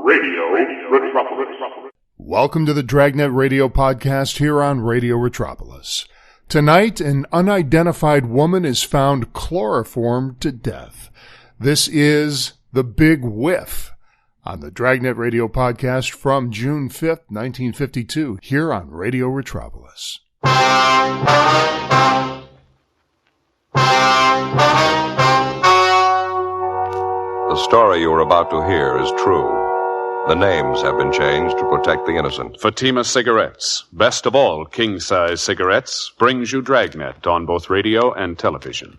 Radio Retropolis. Welcome to the Dragnet Radio Podcast here on Radio Retropolis. Tonight, an unidentified woman is found chloroformed to death. This is The Big Whiff on the Dragnet Radio Podcast from June 5th, 1952, here on Radio Retropolis. The story you are about to hear is true. The names have been changed to protect the innocent. Fatima Cigarettes, best of all king-size cigarettes, brings you Dragnet on both radio and television.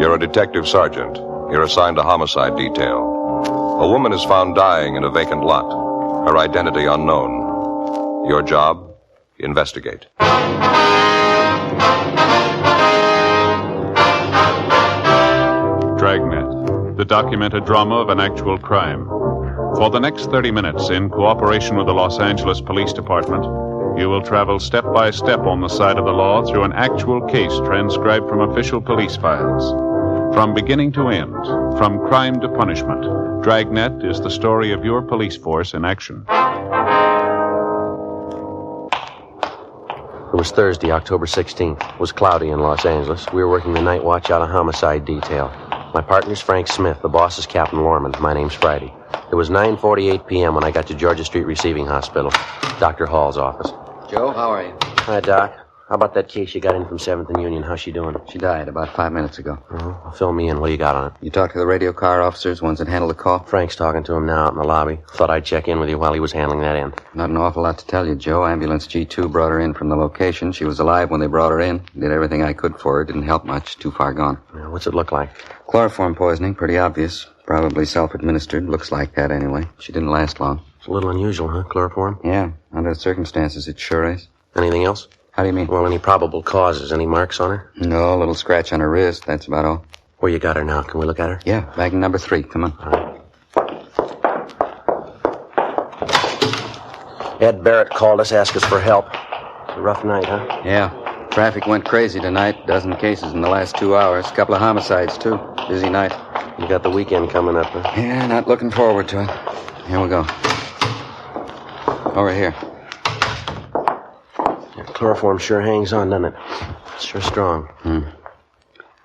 You're a detective sergeant. You're assigned to homicide detail. A woman is found dying in a vacant lot. Her identity unknown. Your job? Investigate. Dragnet, the documented drama of an actual crime. For the next 30 minutes, in cooperation with the Los Angeles Police Department, you will travel step by step on the side of the law through an actual case transcribed from official police files. From beginning to end, from crime to punishment, Dragnet is the story of your police force in action. It was Thursday, October 16th. It was cloudy in Los Angeles. We were working the night watch out of homicide detail. My partner's Frank Smith. The boss is Captain Lorman. My name's Friday. It was 9:48 p.m. when I got to Georgia Street Receiving Hospital, Dr. Hall's office. Joe, how are you? Hi, Doc. How about that case you got in from 7th and Union? How's she doing? She died about 5 minutes ago. Fill me in. What do you got on it? You talked to the radio car officers, ones that handled the call? Frank's talking to him now out in the lobby. Thought I'd check in with you while he was handling that end. Not an awful lot to tell you, Joe. Ambulance G2 brought her in from the location. She was alive when they brought her in. Did everything I could for her. Didn't help much. Too far gone. What's it look like? Chloroform poisoning. Pretty obvious. Probably self-administered. Looks like that anyway. She didn't last long. It's a little unusual, huh? Chloroform? Yeah. Under the circumstances, it sure is. Anything else? How do you mean? Well, any probable causes? Any marks on her? No, a little scratch on her wrist. That's about all. Where you got her now? Can we look at her? Yeah, bag number 3. Come on. All right. Ed Barrett called us, asked us for help. It's a rough night, huh? Yeah. Traffic went crazy tonight. Dozen cases in the last 2 hours. Couple of homicides, too. Busy night. You got the weekend coming up, huh? Yeah, not looking forward to it. Here we go. Over here. Chloroform sure hangs on, doesn't it? It's sure strong.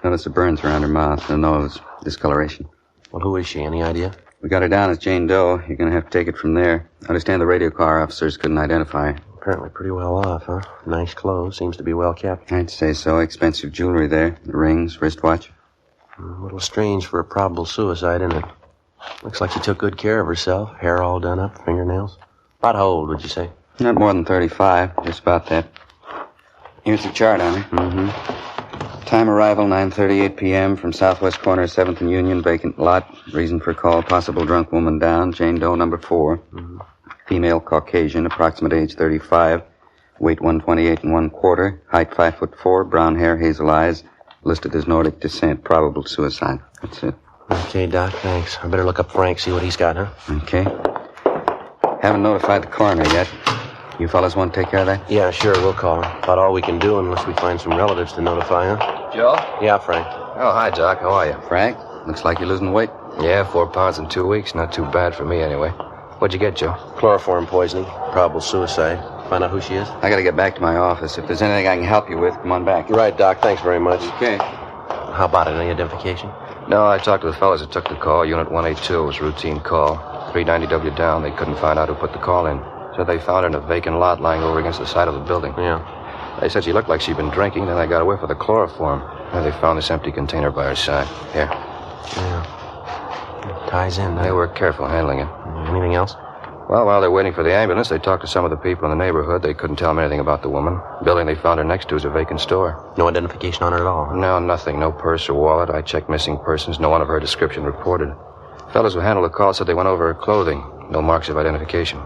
Notice the burns around her mouth, the nose, discoloration. Well, who is she? Any idea? We got her down as Jane Doe. You're going to have to take it from there. I understand the radio car officers couldn't identify her. Apparently pretty well off, huh? Nice clothes. Seems to be well kept. I'd say so. Expensive jewelry there. The rings, wristwatch. A little strange for a probable suicide, isn't it? Looks like she took good care of herself. Hair all done up, fingernails. About how old, would you say? Not more than 35. Just about that. Here's the chart on her. Time arrival, 9:38 p.m. from southwest corner of 7th and Union, vacant lot. Reason for call, possible drunk woman down. Jane Doe, number 4. Female, Caucasian, approximate age 35. Weight 128 1/4. Height 5'4". Brown hair, hazel eyes. Listed as Nordic descent. Probable suicide. That's it. Okay, Doc, thanks. I better look up Frank, see what he's got, huh? Okay. Haven't notified the coroner yet. You fellas want to take care of that? Yeah, sure, we'll call him. About all we can do unless we find some relatives to notify, huh? Joe? Yeah, Frank. Oh, hi, Doc. How are you? Frank, looks like you're losing weight. Yeah, 4 pounds in 2 weeks. Not too bad for me, anyway. What'd you get, Joe? Chloroform poisoning. Probable suicide. Find out who she is? I gotta get back to my office. If there's anything I can help you with, come on back. Right, Doc. Thanks very much. Okay. How about it? Any identification? No, I talked to the fellas that took the call. Unit 182 was routine call. 390W down. They couldn't find out who put the call in. So they found her in a vacant lot lying over against the side of the building. Yeah. They said she looked like she'd been drinking. Then they got a whiff of the chloroform. And they found this empty container by her side. Here. Yeah. Ties in, huh? They were careful handling it. Anything else? Well, while they're waiting for the ambulance, they talked to some of the people in the neighborhood. They couldn't tell them anything about the woman. The building they found her next to is a vacant store. No identification on her at all, huh? No, nothing. No purse or wallet. I checked missing persons. No one of her description reported. Fellows who handled the call said they went over her clothing. No marks of identification.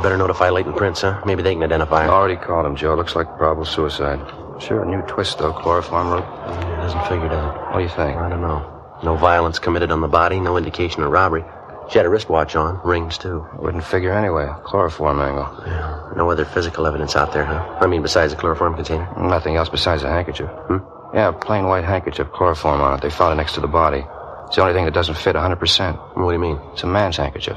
Better notify Leighton Prince, huh? Maybe they can identify her. Already called him, Joe. Looks like probable suicide. Sure, a new twist, though. Chloroform rope. It doesn't figure, does it? What do you think? I don't know. No violence committed on the body. No indication of robbery. She had a wristwatch on, rings, too. I wouldn't figure anyway. Chloroform angle. Yeah. No other physical evidence out there, huh? I mean, besides the chloroform container? Nothing else besides a handkerchief. Yeah, a plain white handkerchief, chloroform on it. They found it next to the body. It's the only thing that doesn't fit 100%. What do you mean? It's a man's handkerchief.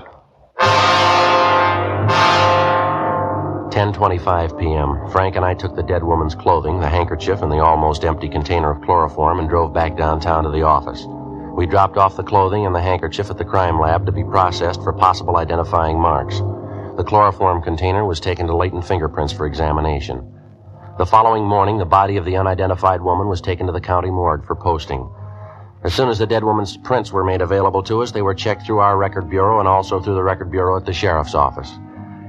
10:25 p.m. Frank and I took the dead woman's clothing, the handkerchief, and the almost empty container of chloroform and drove back downtown to the office. We dropped off the clothing and the handkerchief at the crime lab to be processed for possible identifying marks. The chloroform container was taken to latent fingerprints for examination. The following morning, the body of the unidentified woman was taken to the county morgue for posting. As soon as the dead woman's prints were made available to us, they were checked through our record bureau and also through the record bureau at the sheriff's office.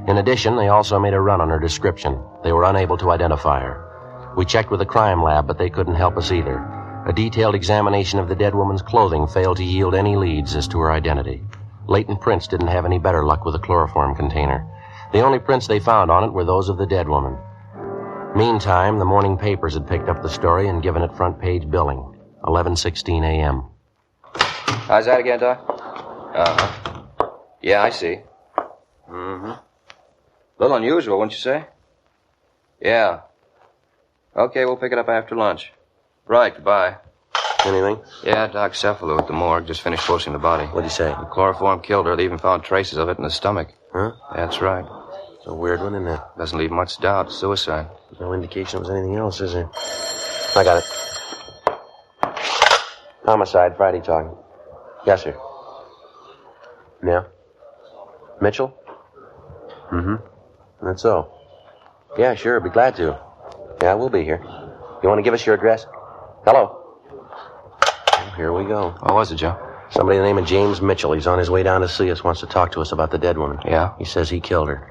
In addition, they also made a run on her description. They were unable to identify her. We checked with the crime lab, but they couldn't help us either. A detailed examination of the dead woman's clothing failed to yield any leads as to her identity. Latent prints didn't have any better luck with the chloroform container. The only prints they found on it were those of the dead woman. Meantime, the morning papers had picked up the story and given it front-page billing. 11:16 a.m. How's that again, Doc? Uh-huh. Yeah, I see. Mm-hmm. A little unusual, wouldn't you say? Yeah. Okay, we'll pick it up after lunch. Right, goodbye. Anything? Yeah, Doc Cephalo at the morgue just finished posting the body. What'd he say? The chloroform killed her. They even found traces of it in the stomach. Huh? That's right. It's a weird one, isn't it? Doesn't leave much doubt. Suicide. There's no indication it was anything else, is there? I got it. Homicide, Friday talking. Yes, sir. Yeah? Mitchell? Mm-hmm. That's so. Yeah, sure, be glad to. Yeah, we'll be here. You want to give us your address? Hello? Well, here we go. What was it, Joe? Somebody by the name of James Mitchell. He's on his way down to see us, wants to talk to us about the dead woman. Yeah? He says he killed her.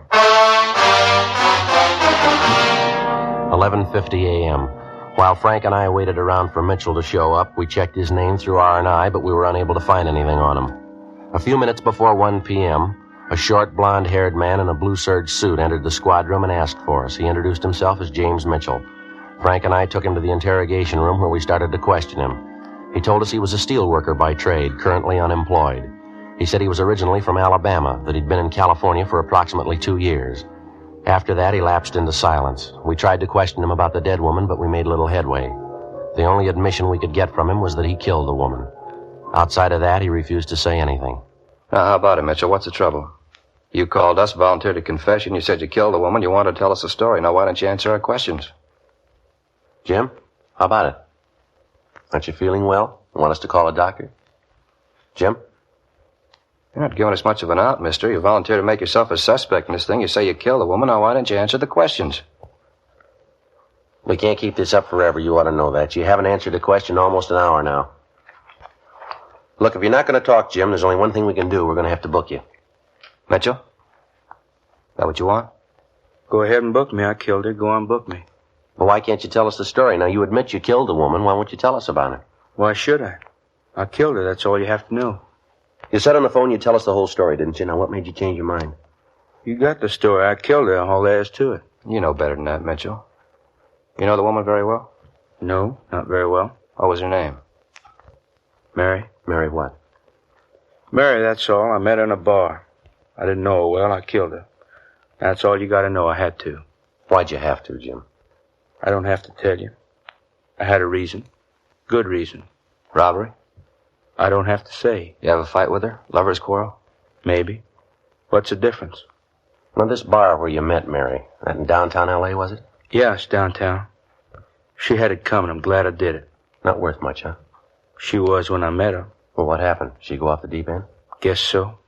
11:50 a.m. While Frank and I waited around for Mitchell to show up, we checked his name through R&I, but we were unable to find anything on him. A few minutes before 1 p.m., a short, blonde-haired man in a blue serge suit entered the squad room and asked for us. He introduced himself as James Mitchell. Frank and I took him to the interrogation room where we started to question him. He told us he was a steel worker by trade, currently unemployed. He said he was originally from Alabama, that he'd been in California for approximately 2 years. After that, he lapsed into silence. We tried to question him about the dead woman, but we made little headway. The only admission we could get from him was that he killed the woman. Outside of that, he refused to say anything. Now, how about it, Mitchell? What's the trouble? You called us, volunteered a confession. You said you killed the woman. You wanted to tell us a story. Now, why don't you answer our questions? Jim, how about it? Aren't you feeling well? Want us to call a doctor? Jim? You're not giving us much of an out, mister. You volunteered to make yourself a suspect in this thing. You say you killed the woman. Now, why don't you answer the questions? We can't keep this up forever. You ought to know that. You haven't answered a question in almost an hour now. Look, if you're not going to talk, Jim, there's only one thing we can do. We're going to have to book you. Mitchell? Is that what you want? Go ahead and book me. I killed her. Go on, book me. Well, why can't you tell us the story? Now, you admit you killed the woman. Why won't you tell us about her? Why should I? I killed her. That's all you have to know. You said on the phone you'd tell us the whole story, didn't you? Now, what made you change your mind? You got the story. I killed her. All there is to it. You know better than that, Mitchell. You know the woman very well? No, not very well. What was her name? Mary. Mary what? Mary, that's all. I met her in a bar. I didn't know her well. I killed her. That's all you got to know. I had to. Why'd you have to, Jim? I don't have to tell you. I had a reason. Good reason. Robbery? I don't have to say. You have a fight with her? Lover's quarrel? Maybe. What's the difference? Now, this bar where you met Mary, that in downtown L.A., was it? Yeah, it's downtown. She had it coming. I'm glad I did it. Not worth much, huh? She was when I met her. Well, what happened? She go off the deep end? Guess so.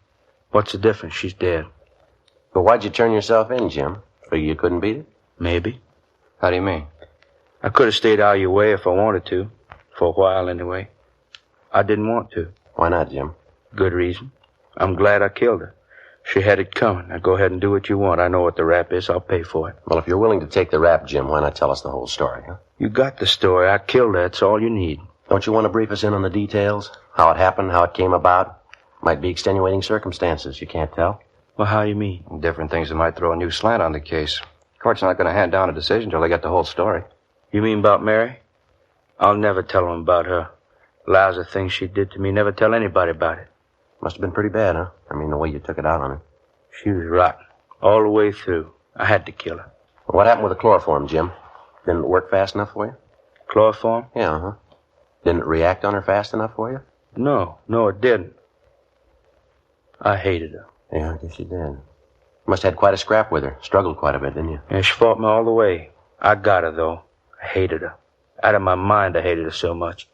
What's the difference? She's dead. But why'd you turn yourself in, Jim? Figure you couldn't beat it? Maybe. How do you mean? I could have stayed out of your way if I wanted to. For a while, anyway. I didn't want to. Why not, Jim? Good reason. I'm glad I killed her. She had it coming. Now go ahead and do what you want. I know what the rap is. I'll pay for it. Well, if you're willing to take the rap, Jim, why not tell us the whole story, huh? You got the story. I killed her. That's all you need. Don't you want to brief us in on the details? How it happened, how it came about? Might be extenuating circumstances. You can't tell. Well, how you mean? Different things that might throw a new slant on the case. Court's not going to hand down a decision till they get the whole story. You mean about Mary? I'll never tell them about her. Lousy things she did to me. Never tell anybody about it. Must have been pretty bad, huh? I mean, the way you took it out on her. She was rotten. All the way through. I had to kill her. Well, what happened with the chloroform, Jim? Didn't it work fast enough for you? Chloroform? Yeah, huh? Didn't it react on her fast enough for you? No, it didn't. I hated her. Yeah, I guess you did. Must have had quite a scrap with her. Struggled quite a bit, didn't you? Yeah, she fought me all the way. I got her, though. I hated her. Out of my mind, I hated her so much.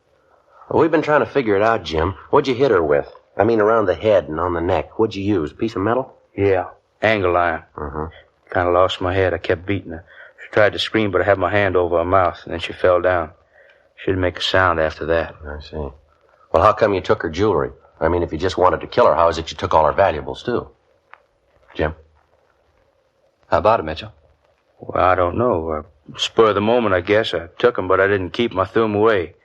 Well, we've been trying to figure it out, Jim. What'd you hit her with? I mean, around the head and on the neck. What'd you use? A piece of metal? Yeah, angle iron. Uh-huh. Kind of lost my head. I kept beating her. She tried to scream, but I had my hand over her mouth, and then she fell down. She didn't make a sound after that. I see. Well, how come you took her jewelry? I mean, if you just wanted to kill her, how is it you took all her valuables, too? Jim? How about it, Mitchell? Well, I don't know. Spur of the moment, I guess. I took them, but I didn't keep them. I threw them away.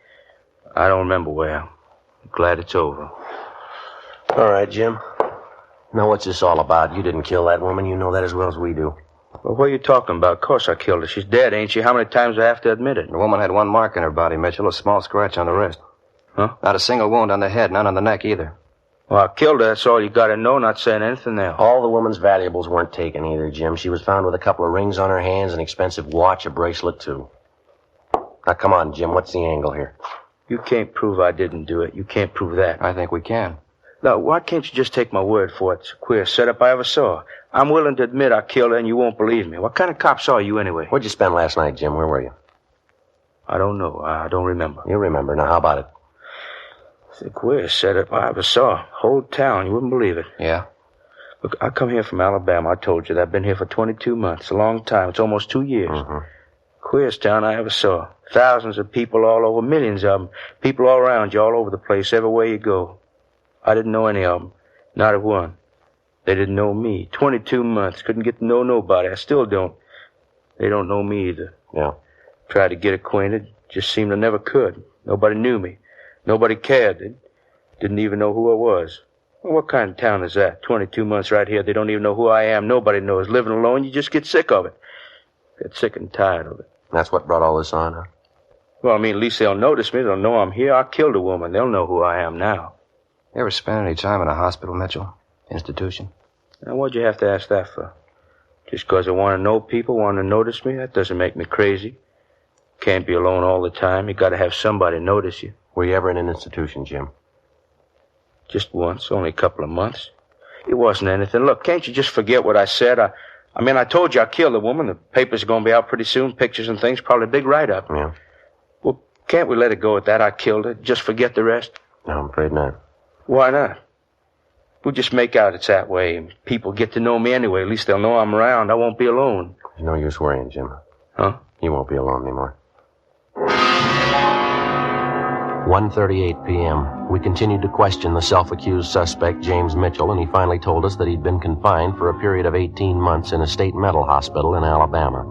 I don't remember where. I'm glad it's over. All right, Jim. Now, what's this all about? You didn't kill that woman. You know that as well as we do. Well, what are you talking about? Of course I killed her. She's dead, ain't she? How many times do I have to admit it? The woman had one mark in her body, Mitchell, a small scratch on the wrist. Huh? Not a single wound on the head, none on the neck either. Well, I killed her. That's all you got to know, not saying anything else. All the woman's valuables weren't taken either, Jim. She was found with a couple of rings on her hands, an expensive watch, a bracelet, too. Now, come on, Jim. What's the angle here? You can't prove I didn't do it. You can't prove that. I think we can. Now, why can't you just take my word for it? It's the queerest setup I ever saw. I'm willing to admit I killed her and you won't believe me. What kind of cops are you anyway? Where'd you spend last night, Jim? Where were you? I don't know. I don't remember. You remember. Now, how about it? It's the queerest setup I ever saw. Whole town. You wouldn't believe it. Yeah? Look, I come here from Alabama. I told you that. I've been here for 22 months. A long time. It's almost 2 years. Mm-hmm. Queerest town I ever saw. Thousands of people all over. Millions of them. People all around you, all over the place, everywhere you go. I didn't know any of them. Not a one. They didn't know me. 22 months. Couldn't get to know nobody. I still don't. They don't know me either. Yeah. Tried to get acquainted. Just seemed I never could. Nobody knew me. Nobody cared. They didn't even know who I was. Well, what kind of town is that? 22 months right here. They don't even know who I am. Nobody knows. Living alone, you just get sick of it. Get sick and tired of it. That's what brought all this on, huh? Well, I mean, at least they'll notice me. They'll know I'm here. I killed a woman. They'll know who I am now. You ever spend any time in a hospital, Mitchell? Institution? Now, what'd you have to ask that for? Just 'cause I want to know people, want to notice me? That doesn't make me crazy. Can't be alone all the time. You got to have somebody notice you. Were you ever in an institution, Jim? Just once, only a couple of months. It wasn't anything. Look, can't you just forget what I said? I mean, I told you I killed a woman. The papers are going to be out pretty soon, pictures and things, probably a big write-up. Yeah. Well, can't we let it go at that? I killed her. Just forget the rest? No, I'm afraid not. Why not? We'll just make out it's that way. People get to know me anyway. At least they'll know I'm around. I won't be alone. There's no use worrying, Jim. Huh? You won't be alone anymore. 1:38 p.m. We continued to question the self-accused suspect, James Mitchell, and he finally told us that he'd been confined for a period of 18 months in a state mental hospital in Alabama.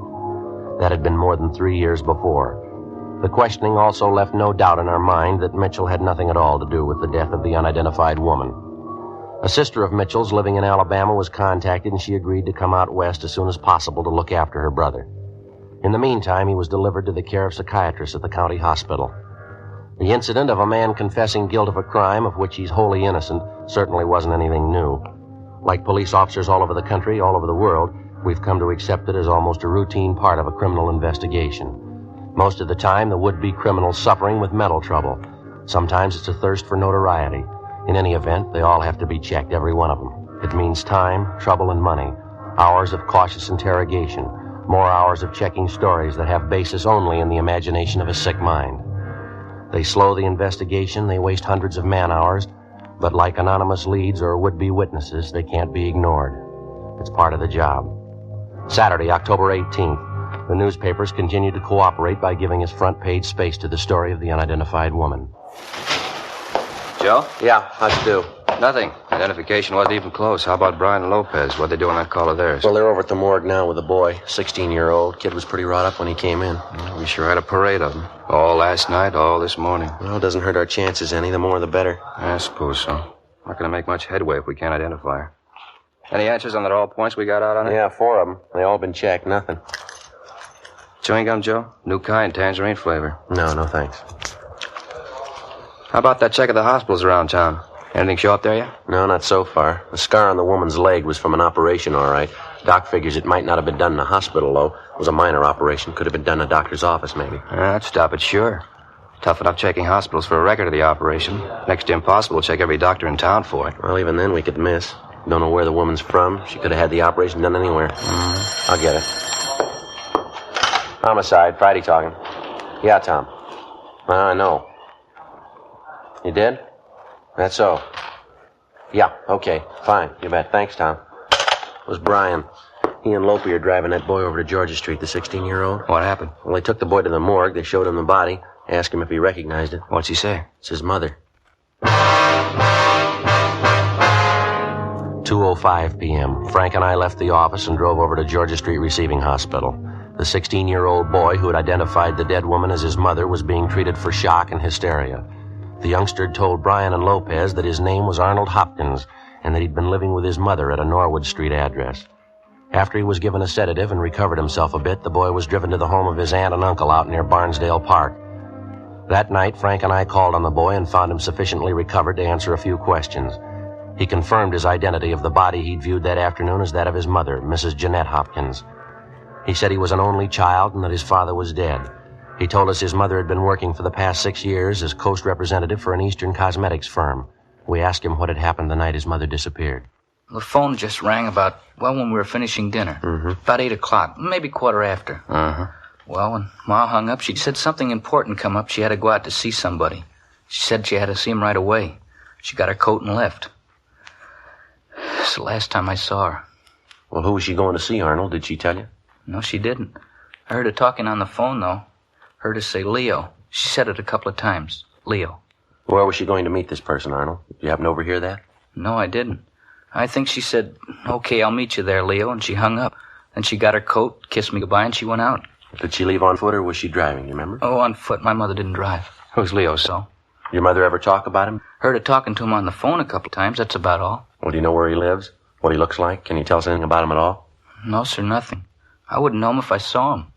That had been more than 3 years before. The questioning also left no doubt in our mind that Mitchell had nothing at all to do with the death of the unidentified woman. A sister of Mitchell's living in Alabama was contacted, and she agreed to come out west as soon as possible to look after her brother. In the meantime, he was delivered to the care of psychiatrists at the county hospital. The incident of a man confessing guilt of a crime of which he's wholly innocent certainly wasn't anything new. Like police officers all over the country, all over the world, we've come to accept it as almost a routine part of a criminal investigation. Most of the time, the would-be criminal's suffering with mental trouble. Sometimes it's a thirst for notoriety. In any event, they all have to be checked, every one of them. It means time, trouble, and money. Hours of cautious interrogation. More hours of checking stories that have basis only in the imagination of a sick mind. They slow the investigation, they waste hundreds of man-hours, but like anonymous leads or would-be witnesses, they can't be ignored. It's part of the job. Saturday, October 18th, the newspapers continued to cooperate by giving us front-page space to the story of the unidentified woman. Joe? Yeah, how'd you do? Nothing. Identification wasn't even close. How about Brian and Lopez? What'd they do on that call of theirs? Well, they're over at the morgue now with a boy, 16-year-old. Kid was pretty wrought up when he came in. Well, we sure had a parade of them. All last night, all this morning. Well, it doesn't hurt our chances any. The more, the better. I suppose so. Not going to make much headway if we can't identify her. Any answers on that all points we got out on it? Yeah, 4 of them. They all been checked. Nothing. Chewing gum, Joe? New kind, tangerine flavor. No, thanks. How about that check of the hospitals around town? Anything show up there yet? No, not so far. The scar on the woman's leg was from an operation, all right. Doc figures it might not have been done in a hospital, though. It was a minor operation. Could have been done in a doctor's office, maybe. That'd stop it, sure. Tough enough checking hospitals for a record of the operation. Next to impossible to check every doctor in town for it. Well, even then we could miss. Don't know where the woman's from. She could have had the operation done anywhere. I'll get it. Homicide, Friday talking. Yeah, Tom. No. You did? That's so. Yeah, okay, fine. You bet. Thanks, Tom. It was Brian. He and Lopi are driving that boy over to Georgia Street, the 16-year-old. What happened? Well, they took the boy to the morgue. They showed him the body. Asked him if he recognized it. What's he say? It's his mother. 2:05 p.m. Frank and I left the office and drove over to Georgia Street Receiving Hospital. The 16-year-old boy who had identified the dead woman as his mother was being treated for shock and hysteria. The youngster told Brian and Lopez that his name was Arnold Hopkins and that he'd been living with his mother at a Norwood Street address. After he was given a sedative and recovered himself a bit, the boy was driven to the home of his aunt and uncle out near Barnesdale Park. That night, Frank and I called on the boy and found him sufficiently recovered to answer a few questions. He confirmed his identity of the body he'd viewed that afternoon as that of his mother, Mrs. Jeanette Hopkins. He said he was an only child and that his father was dead. He told us his mother had been working for the past 6 years as coast representative for an Eastern cosmetics firm. We asked him what had happened the night his mother disappeared. The phone just rang about, when we were finishing dinner. About 8 o'clock, maybe quarter after. Well, when Ma hung up, she said something important come up. She had to go out to see somebody. She said she had to see him right away. She got her coat and left. It's the last time I saw her. Well, who was she going to see, Arnold? Did she tell you? No, she didn't. I heard her talking on the phone, though. Heard her say Leo. She said it a couple of times. Leo. Where was she going to meet this person, Arnold? Did you happen to overhear that? No, I didn't. I think she said, okay, I'll meet you there, Leo, and she hung up. Then she got her coat, kissed me goodbye, and she went out. Did she leave on foot or was she driving, you remember? Oh, on foot. My mother didn't drive. Who's Leo, so? Your mother ever talk about him? Heard her talking to him on the phone a couple of times, that's about all. Well, do you know where he lives? What he looks like? Can you tell us anything about him at all? No, sir, nothing. I wouldn't know him if I saw him.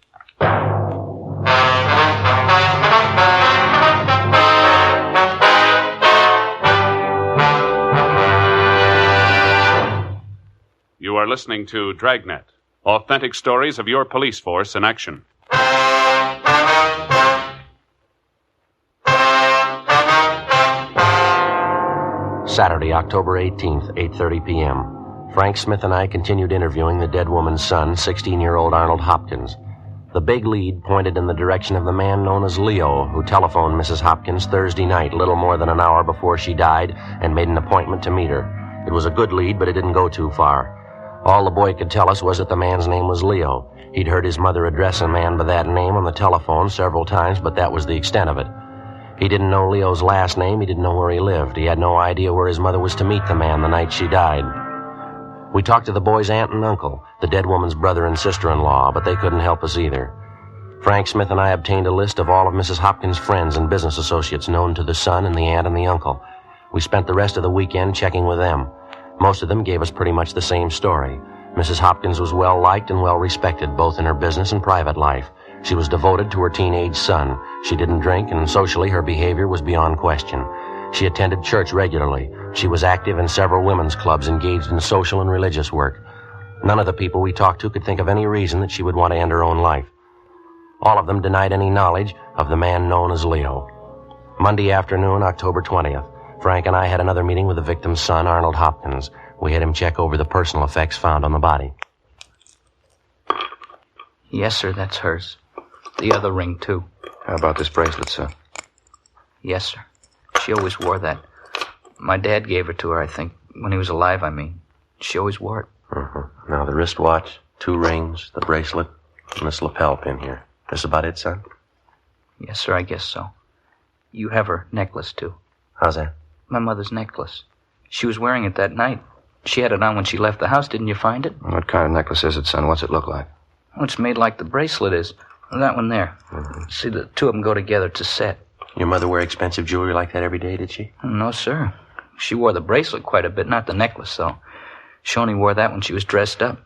You are listening to Dragnet, authentic stories of your police force in action. Saturday, October 18th, 8:30 p.m. Frank Smith and I continued interviewing the dead woman's son, 16-year-old Arnold Hopkins. The big lead pointed in the direction of the man known as Leo, who telephoned Mrs. Hopkins Thursday night, little more than an hour before she died, and made an appointment to meet her. It was a good lead, but it didn't go too far. All the boy could tell us was that the man's name was Leo. He'd heard his mother address a man by that name on the telephone several times, but that was the extent of it. He didn't know Leo's last name. He didn't know where he lived. He had no idea where his mother was to meet the man the night she died. We talked to the boy's aunt and uncle, the dead woman's brother and sister-in-law, but they couldn't help us either. Frank Smith and I obtained a list of all of Mrs. Hopkins' friends and business associates known to the son and the aunt and the uncle. We spent the rest of the weekend checking with them. Most of them gave us pretty much the same story. Mrs. Hopkins was well-liked and well-respected, both in her business and private life. She was devoted to her teenage son. She didn't drink, and socially her behavior was beyond question. She attended church regularly. She was active in several women's clubs engaged in social and religious work. None of the people we talked to could think of any reason that she would want to end her own life. All of them denied any knowledge of the man known as Leo. Monday afternoon, October 20th, Frank and I had another meeting with the victim's son, Arnold Hopkins. We had him check over the personal effects found on the body. Yes, sir, that's hers. The other ring, too. How about this bracelet, sir? Yes, sir. She always wore that. My dad gave her to her, I think. When he was alive, I mean. She always wore it. Now, the wristwatch, 2 rings, the bracelet, and this lapel pin here. This about it, son? Yes, sir, I guess so. You have her necklace, too. How's that? My mother's necklace. She was wearing it that night. She had it on when she left the house. Didn't you find it? What kind of necklace is it, son? What's it look like? Oh, it's made like the bracelet is. That one there. See, the two of them go together. It's a set. Your mother wear expensive jewelry like that every day, did she? No, sir. She wore the bracelet quite a bit, not the necklace, though. She only wore that when she was dressed up.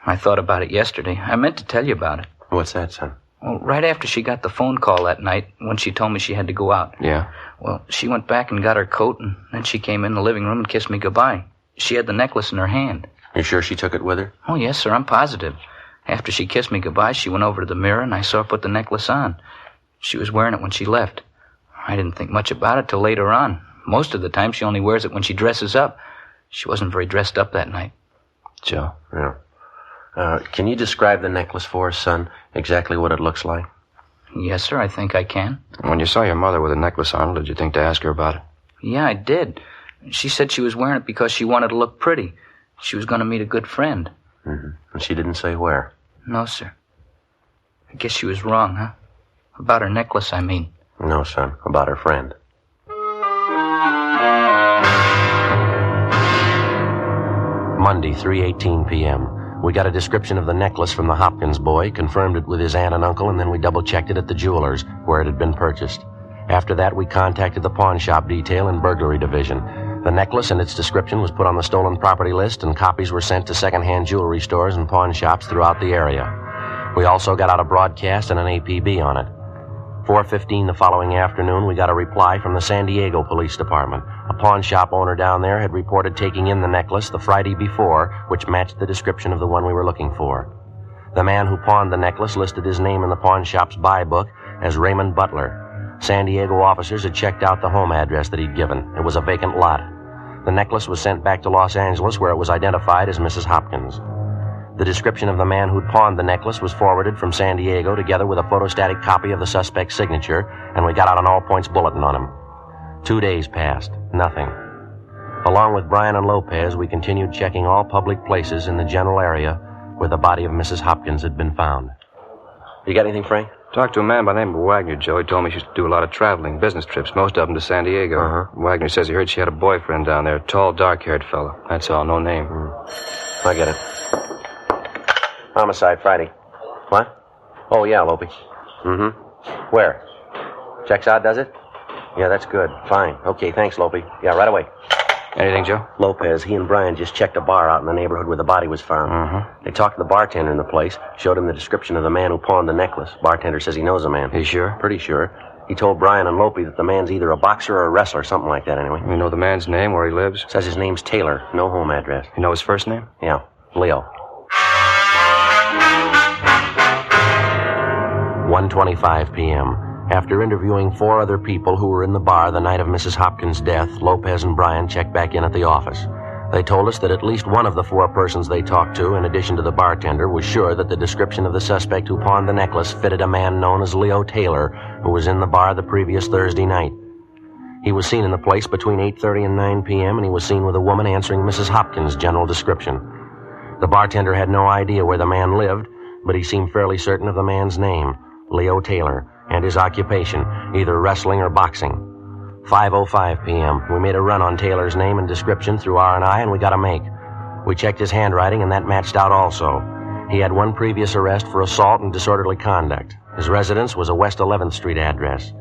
I thought about it yesterday. I meant to tell you about it. What's that, son? Well, right after she got the phone call that night, when she told me she had to go out. Yeah? Well, she went back and got her coat, and then she came in the living room and kissed me goodbye. She had the necklace in her hand. You sure she took it with her? Oh, yes, sir, I'm positive. After she kissed me goodbye, she went over to the mirror, and I saw her put the necklace on. She was wearing it when she left. I didn't think much about it till later on. Most of the time, she only wears it when she dresses up. She wasn't very dressed up that night. Joe? Yeah. Can you describe the necklace for us, son? Exactly what it looks like? Yes, sir, I think I can. When you saw your mother with a necklace on, did you think to ask her about it? Yeah, I did. She said she was wearing it because she wanted to look pretty. She was going to meet a good friend. Mm-hmm. And she didn't say where? No, sir. I guess she was wrong, huh? About her necklace, I mean. No, son. About her friend. Monday, 3:18 p.m. We got a description of the necklace from the Hopkins boy, confirmed it with his aunt and uncle, and then we double-checked it at the jeweler's, where it had been purchased. After that, we contacted the pawn shop detail and burglary division. The necklace and its description was put on the stolen property list, and copies were sent to second-hand jewelry stores and pawn shops throughout the area. We also got out a broadcast and an APB on it. 4:15 the following afternoon, we got a reply from the San Diego Police Department. A pawn shop owner down there had reported taking in the necklace the Friday before, which matched the description of the one we were looking for. The man who pawned the necklace listed his name in the pawn shop's buy book as Raymond Butler. San Diego officers had checked out the home address that he'd given. It was a vacant lot. The necklace was sent back to Los Angeles, where it was identified as Mrs. Hopkins. The description of the man who'd pawned the necklace was forwarded from San Diego together with a photostatic copy of the suspect's signature, and we got out an all-points bulletin on him. 2 days passed. Nothing. Along with Brian and Lopez, we continued checking all public places in the general area where the body of Mrs. Hopkins had been found. You got anything, Frank? Talked to a man by the name of Wagner, Joe. He told me she used to do a lot of traveling, business trips, most of them to San Diego. Uh-huh. Wagner says he heard she had a boyfriend down there, a tall, dark-haired fellow. That's all, no name. I get it. Homicide Friday. What? Oh, yeah, Lopey. Mm-hmm. Where? Checks out, does it? Yeah, that's good. Fine. Okay, thanks, Lopey. Yeah, right away. Anything, Joe? Lopez, he and Brian just checked a bar out in the neighborhood where the body was found. Mm-hmm. They talked to the bartender in the place, showed him the description of the man who pawned the necklace. Bartender says he knows the man. You sure? Pretty sure. He told Brian and Lopey that the man's either a boxer or a wrestler, something like that anyway. You know the man's name, where he lives? Says his name's Taylor, no home address. You know his first name? Yeah, Leo. 1:25 p.m. After interviewing 4 other people who were in the bar the night of Mrs. Hopkins' death, Lopez and Brian checked back in at the office. They told us that at least one of the 4 persons they talked to, in addition to the bartender, was sure that the description of the suspect who pawned the necklace fitted a man known as Leo Taylor, who was in the bar the previous Thursday night. He was seen in the place between 8:30 and 9 p.m., and he was seen with a woman answering Mrs. Hopkins' general description. The bartender had no idea where the man lived, but he seemed fairly certain of the man's name, Leo Taylor, and his occupation, either wrestling or boxing. 5:05 p.m. We made a run on Taylor's name and description through R&I, and we got a make. We checked his handwriting, and that matched out also. He had 1 previous arrest for assault and disorderly conduct. His residence was a West 11th Street address.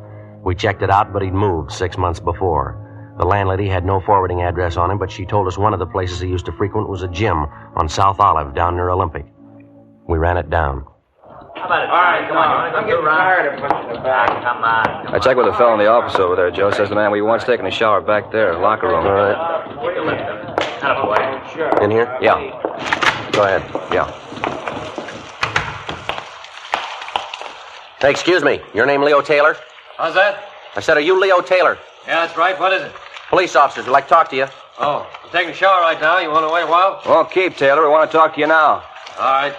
We checked it out, but he'd moved 6 months before. The landlady had no forwarding address on him, but she told us one of the places he used to frequent was a gym on South Olive down near Olympic. We ran it down. How about it? All right, come on. I'm getting tired of pushing it back. Come on. I checked with the fellow in the office over there, Joe. Says the man we once taking a shower back there, locker room. All right. In here? Yeah. Go ahead. Yeah. Hey, excuse me. Your name Leo Taylor? How's that? I said, are you Leo Taylor? Yeah, that's right. What is it? Police officers would like to talk to you. Oh, I'm taking a shower right now. You want to wait a while? Won't keep, Taylor. We want to talk to you now. All right.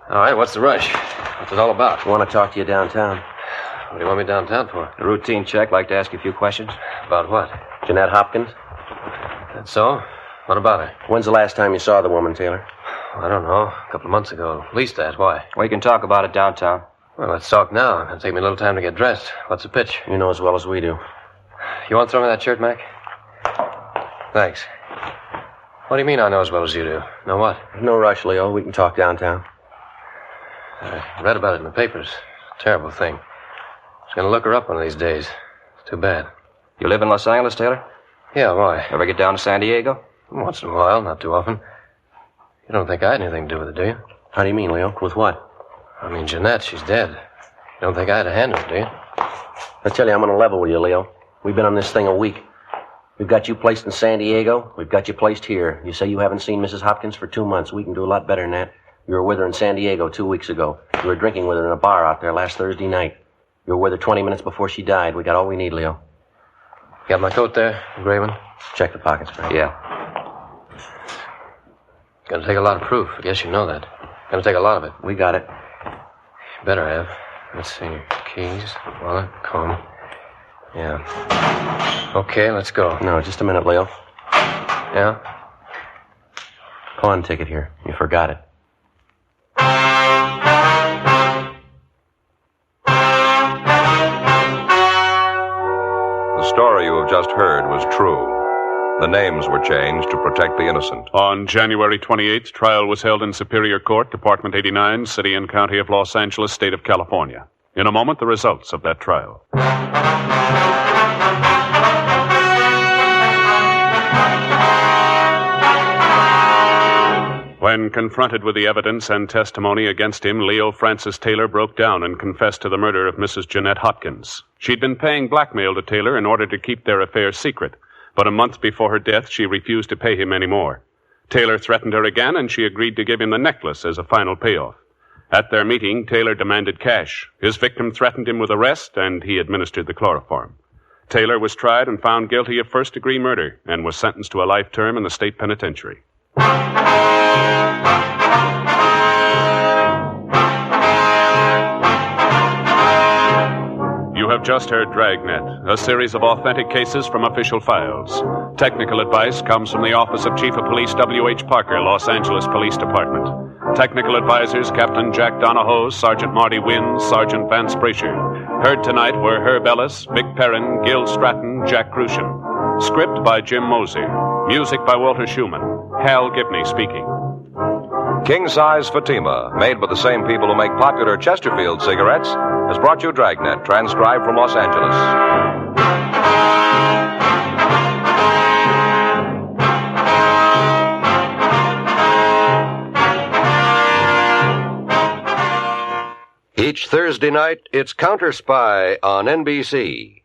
All right, what's the rush? What's it all about? I want to talk to you downtown. What do you want me downtown for? A routine check. Like to ask you a few questions. About what? Jeanette Hopkins? That's so? What about her? When's the last time you saw the woman, Taylor? I don't know. A couple of months ago. At least that. Why? We can talk about it downtown. Well, let's talk now. It'll take me a little time to get dressed. What's the pitch? You know as well as we do. You want to throw me that shirt, Mac? Thanks. What do you mean I know as well as you do? Know what? No rush, Leo. We can talk downtown. I read about it in the papers. Terrible thing. I was going to look her up one of these days. It's too bad. You live in Los Angeles, Taylor? Yeah, why? Ever get down to San Diego? Once in a while, not too often. You don't think I had anything to do with it, do you? How do you mean, Leo? With what? I mean, Jeanette, she's dead. You don't think I had a hand in it, do you? I tell you, I'm on a level with you, Leo. We've been on this thing a week. We've got you placed in San Diego. We've got you placed here. You say you haven't seen Mrs. Hopkins for 2 months. We can do a lot better than that. You were with her in San Diego 2 weeks ago. You were drinking with her in a bar out there last Thursday night. You were with her 20 minutes before she died. We got all we need, Leo. Got my coat there, Graven? Check the pockets, Frank. Yeah. Gonna take a lot of proof. I guess you know that. Gonna take a lot of it. We got it. Better have. Let's see. Keys, wallet, comb. Yeah. Okay, let's go. No, just a minute, Leo. Yeah? Pawn ticket here. You forgot it. The story you have just heard was true. The names were changed to protect the innocent. On January 28th, trial was held in Superior Court, Department 89, City and County of Los Angeles, State of California. In a moment, the results of that trial. When confronted with the evidence and testimony against him, Leo Francis Taylor broke down and confessed to the murder of Mrs. Jeanette Hopkins. She'd been paying blackmail to Taylor in order to keep their affair secret, but a month before her death, she refused to pay him any more. Taylor threatened her again, and she agreed to give him the necklace as a final payoff. At their meeting, Taylor demanded cash. His victim threatened him with arrest, and he administered the chloroform. Taylor was tried and found guilty of first-degree murder and was sentenced to a life term in the state penitentiary. You have just heard Dragnet, a series of authentic cases from official files. Technical advice comes from the Office of Chief of Police W.H. Parker, Los Angeles Police Department. Technical advisors Captain Jack Donahoe, Sergeant Marty Wynn, Sergeant Vance Brasher. Heard tonight were Herb Ellis, Vic Perrin, Gil Stratton, Jack Crucian. Script by Jim Mosey. Music by Walter Schumann. Hal Gibney speaking. King Size Fatima, made by the same people who make popular Chesterfield cigarettes, has brought you Dragnet, transcribed from Los Angeles. Each Thursday night, it's Counter Spy on NBC.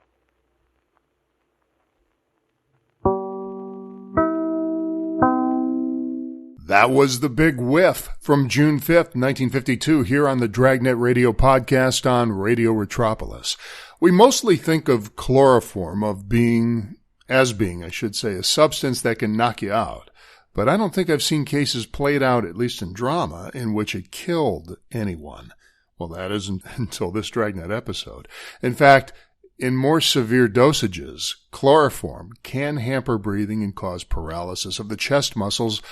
That was the big whiff from June 5th, 1952, here on the Dragnet Radio podcast on Radio Retropolis. We mostly think of chloroform as being, a substance that can knock you out. But I don't think I've seen cases played out, at least in drama, in which it killed anyone. Well, that isn't until this Dragnet episode. In fact, in more severe dosages, chloroform can hamper breathing and cause paralysis of the chest muscles,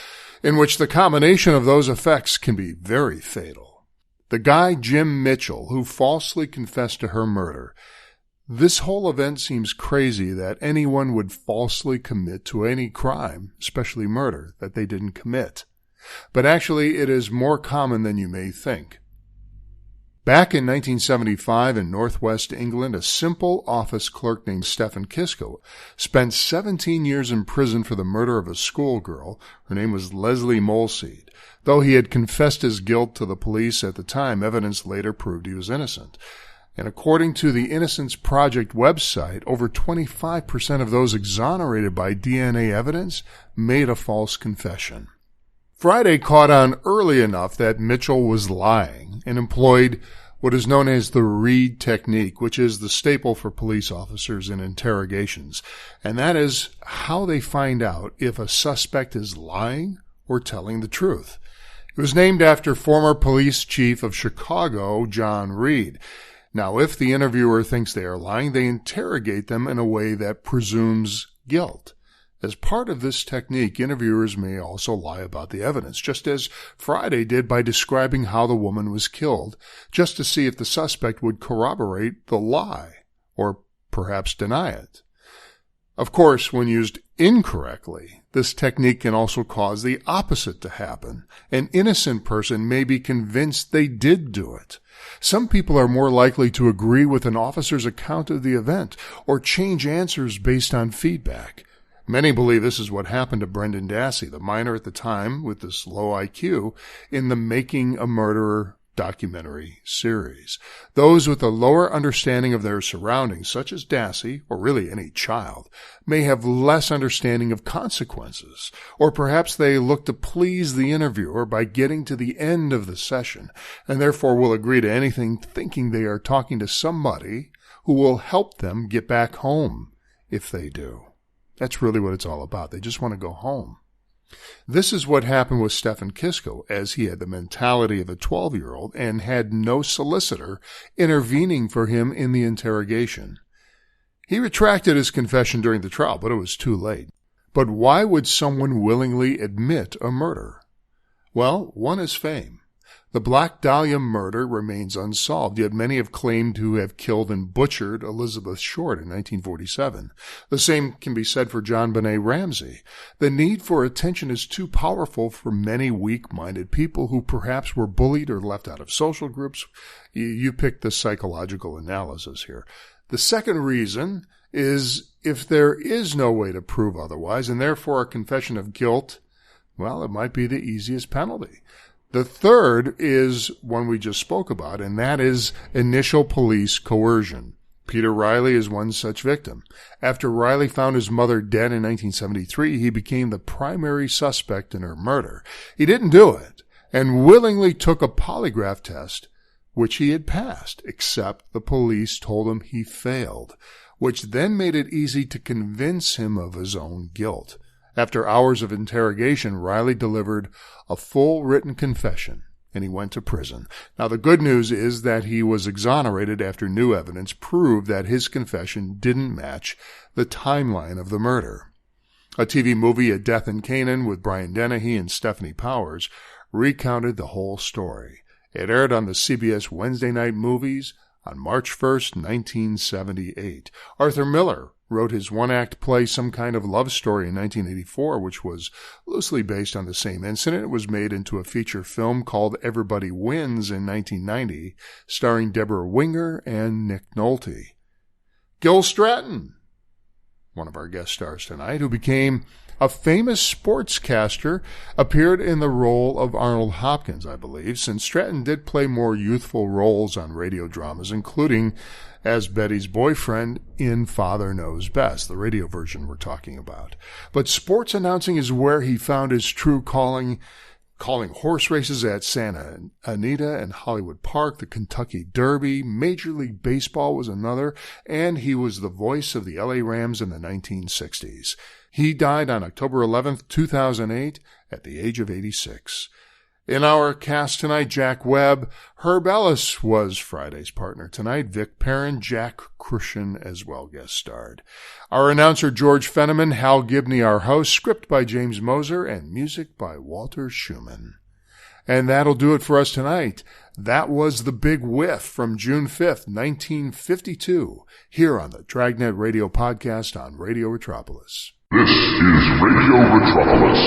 in which the combination of those effects can be very fatal. The guy, Jim Mitchell, who falsely confessed to her murder, this whole event seems crazy that anyone would falsely commit to any crime, especially murder, that they didn't commit. But actually, it is more common than you may think. Back in 1975 in northwest England, a simple office clerk named Stephen Kisco spent 17 years in prison for the murder of a schoolgirl. Her name was Leslie Molseed. Though he had confessed his guilt to the police at the time, evidence later proved he was innocent. And according to the Innocence Project website, over 25% of those exonerated by DNA evidence made a false confession. Friday caught on early enough that Mitchell was lying and employed what is known as the Reed technique, which is the staple for police officers in interrogations. And that is how they find out if a suspect is lying or telling the truth. It was named after former police chief of Chicago, John Reed. Now, if the interviewer thinks they are lying, they interrogate them in a way that presumes guilt. As part of this technique, interviewers may also lie about the evidence, just as Friday did by describing how the woman was killed, just to see if the suspect would corroborate the lie, or perhaps deny it. Of course, when used incorrectly, this technique can also cause the opposite to happen. An innocent person may be convinced they did do it. Some people are more likely to agree with an officer's account of the event, or change answers based on feedback. Many believe this is what happened to Brendan Dassey, the minor at the time with this low IQ, in the Making a Murderer documentary series. Those with a lower understanding of their surroundings, such as Dassey, or really any child, may have less understanding of consequences, or perhaps they look to please the interviewer by getting to the end of the session, and therefore will agree to anything thinking they are talking to somebody who will help them get back home if they do. That's really what it's all about. They just want to go home. This is what happened with Stephen Kisco, as he had the mentality of a 12-year-old and had no solicitor intervening for him in the interrogation. He retracted his confession during the trial, but it was too late. But why would someone willingly admit a murder? Well, one is fame. The Black Dahlia murder remains unsolved, yet many have claimed to have killed and butchered Elizabeth Short in 1947. The same can be said for John Benet Ramsey. The need for attention is too powerful for many weak-minded people who perhaps were bullied or left out of social groups. You pick the psychological analysis here. The second reason is if there is no way to prove otherwise, and therefore a confession of guilt, well, it might be the easiest penalty. The third is one we just spoke about, and that is initial police coercion. Peter Riley is one such victim. After Riley found his mother dead in 1973, he became the primary suspect in her murder. He didn't do it, and willingly took a polygraph test, which he had passed, except the police told him he failed, which then made it easy to convince him of his own guilt. After hours of interrogation, Riley delivered a full written confession, and he went to prison. Now, the good news is that he was exonerated after new evidence proved that his confession didn't match the timeline of the murder. A TV movie, A Death in Canaan, with Brian Dennehy and Stephanie Powers, recounted the whole story. It aired on the CBS Wednesday Night Movies on March 1st, 1978. Arthur Miller wrote his one-act play Some Kind of Love Story in 1984, which was loosely based on the same incident. It was made into a feature film called Everybody Wins in 1990, starring Deborah Winger and Nick Nolte. Gil Stratton, one of our guest stars tonight, who became a famous sportscaster, appeared in the role of Arnold Hopkins, I believe, since Stratton did play more youthful roles on radio dramas, including as Betty's boyfriend in Father Knows Best, the radio version we're talking about. But sports announcing is where he found his true calling horse races at Santa Anita and Hollywood Park, the Kentucky Derby, Major League Baseball was another, and he was the voice of the LA Rams in the 1960s. He died on October 11th, 2008, at the age of 86. In our cast tonight, Jack Webb. Herb Ellis was Friday's partner tonight. Vic Perrin, Jack Crucian as well guest starred. Our announcer, George Fenneman. Hal Gibney, our host. Script by James Moser and music by Walter Schumann. And that'll do it for us tonight. That was The Big Whiff from June 5th, 1952, here on the Dragnet Radio Podcast on Radio Retropolis. This is Radio Retropolis.